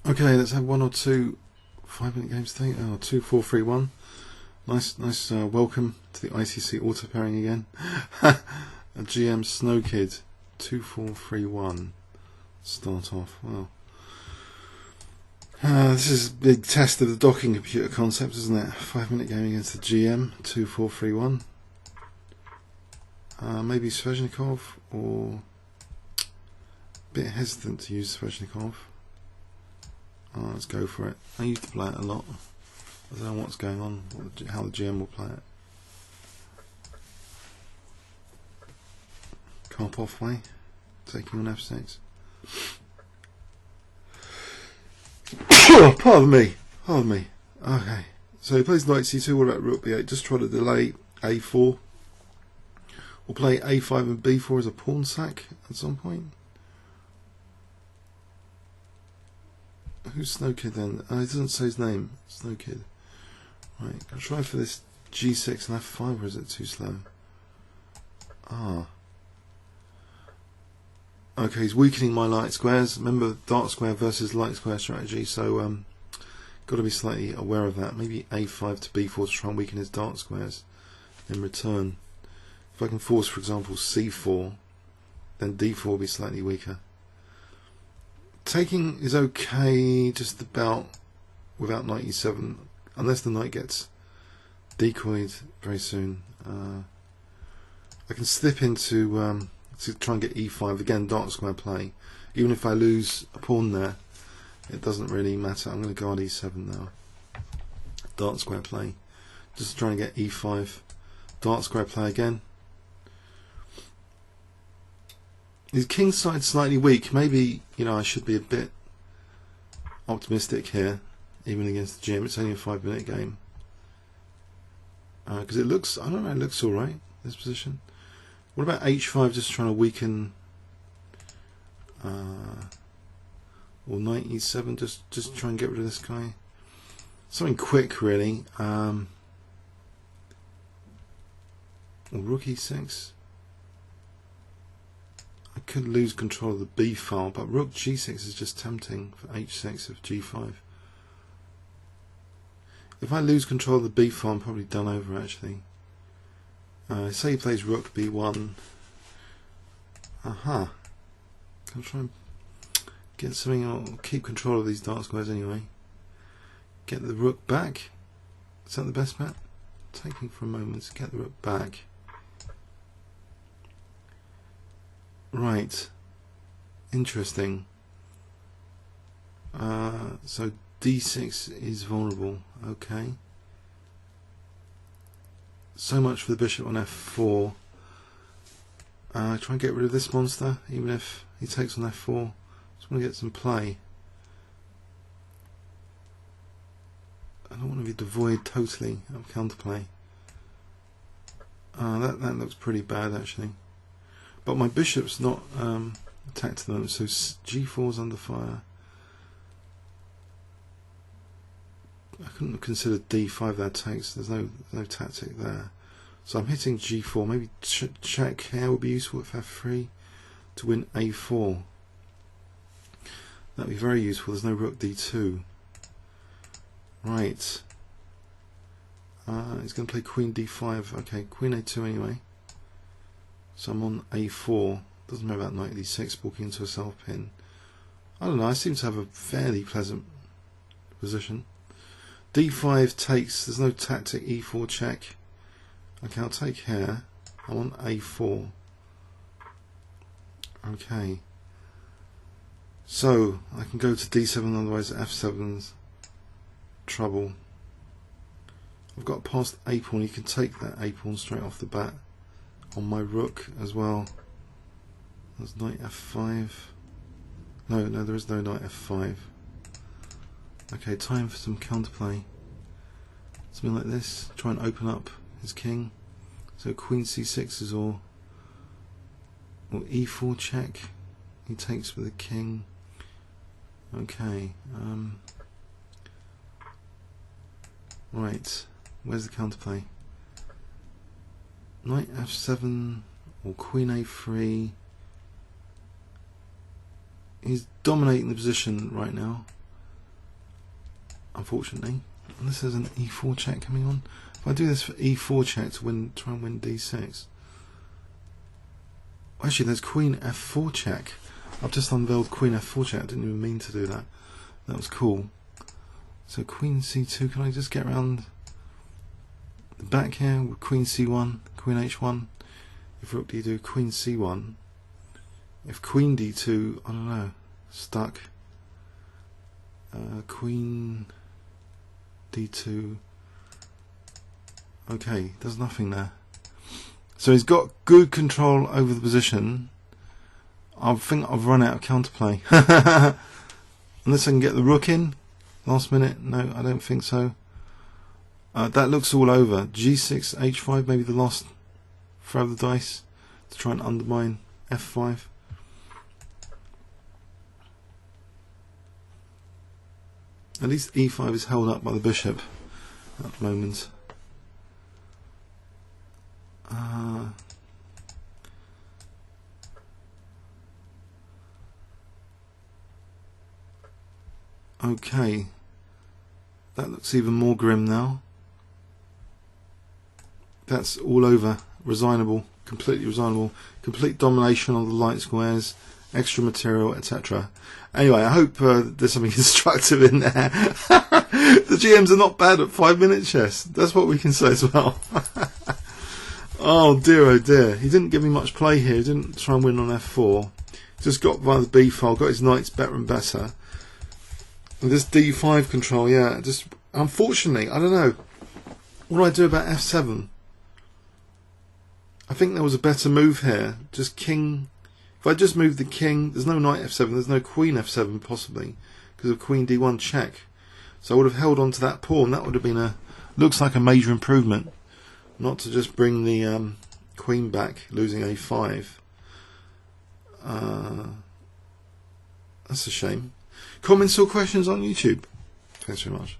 Okay, let's have one or two 5-minute games today. Oh, 2, 4, 3, 1. Nice welcome to the ICC auto pairing again. A GM SnoWKiD 2, 4, 3, 1. Start off. Well, this is a big test of the docking computer concept, isn't it? 5-minute game against the GM 2, 4, 3, 1. Maybe Sveshnikov, or a bit hesitant to use Sveshnikov. Let's go for it. I used to play it a lot. I don't know what's going on, how the GM will play it. Karpov way, taking on F6. Pardon me. Okay, so he plays Nc2. What about Rb8? Just try to delay A4. We'll play A5 and B4 as a pawn sack at some point. Who's SnoWKiD then? It doesn't say his name. SnoWKiD. Right, I'll try for this G6 and F5, or is it too slow? Okay, he's weakening my light squares. Remember, dark square versus light square strategy, so got to be slightly aware of that. Maybe A5 to B4 to try and weaken his dark squares in return. If I can force, for example, C4, then D4 will be slightly weaker. Taking is okay, just about without knight e7, unless the knight gets decoyed very soon. I can slip into to try and get e5, again dark square play. Even if I lose a pawn there, it doesn't really matter. I'm going to guard e7 now. Dark square play, just trying to get e5. Dark square play again. His king side slightly weak. Maybe, I should be a bit optimistic here, even against the GM. It's only a 5-minute game. Because it looks, I don't know, it looks alright, this position. What about h5, just trying to weaken, or knight e7, just try and get rid of this guy. Something quick, really. Or rook e6. I could lose control of the B file, but rook g6 is just tempting for h6 of g5. If I lose control of the B file, I'm probably done over actually. Say he plays rook b1. Aha. I'll try and get something, I'll keep control of these dark squares anyway. Get the rook back. Is that the best bet? Taking for a moment to get the rook back. Right, interesting. So d6 is vulnerable. Okay. So much for the bishop on f4. Try and get rid of this monster, even if he takes on f4. Just want to get some play. I don't want to be devoid totally of counterplay. That looks pretty bad actually. But my bishop's not attacked at the moment, so g4's under fire. I couldn't have considered d5 that takes. There's no tactic there. So I'm hitting g4. Maybe check here would be useful with f3 to win a4. That'd be very useful. There's no rook d2. Right. He's going to play queen d5. Okay, queen a2 anyway. So I'm on a4. Doesn't matter about knight d6 walking into a self pin. I don't know, I seem to have a fairly pleasant position. d5 takes, there's no tactic, e4 check. Okay, I'll take here. I'm on a4. Okay. So I can go to d7, otherwise f7's trouble. I've got past a pawn, you can take that a pawn straight off the bat. On my rook as well. There's knight f5. No, there is no knight f5. Okay, time for some counterplay. Something like this. Try and open up his king. So queen c6 is or e4 check. He takes with the king. Okay. Right. Where's the counterplay? Knight f7 or queen a3. He's dominating the position right now. unfortunately. Unless there's an e4 check coming on. If I do this for e4 check to try and win d6. Actually, there's queen f4 check. I've just unveiled queen f4 check. I didn't even mean to do that. That was cool. So queen c2. Can I just get around the back here with queen c1, queen h1? If rook d2, queen c1. If queen d2, I don't know, stuck. Queen d2. Okay, there's nothing there. So he's got good control over the position. I think I've run out of counterplay. Unless I can get the rook in last minute. No, I don't think so. That looks all over. g6, h5, maybe the last throw of the dice to try and undermine f5. At least e5 is held up by the bishop at the moment. Okay, that looks even more grim now. That's all over. Resignable, completely resignable, complete domination on the light squares, extra material, etc. Anyway, I hope there's something instructive in there. The GMs are not bad at 5-minute chess. That's what we can say as well. Oh dear, he didn't give me much play here. He didn't try and win on f4. Just got via the b file, got his knights better and better. And this d5 control, yeah, just unfortunately, I don't know. What do I do about f7? I think there was a better move here. Just king. If I just move the king, there's no knight f7, there's no queen f7 possibly, because of queen d1 check. So I would have held on to that pawn. That would have been looks like a major improvement. Not to just bring the queen back, losing a5. That's a shame. Comments or questions on YouTube? Thanks very much.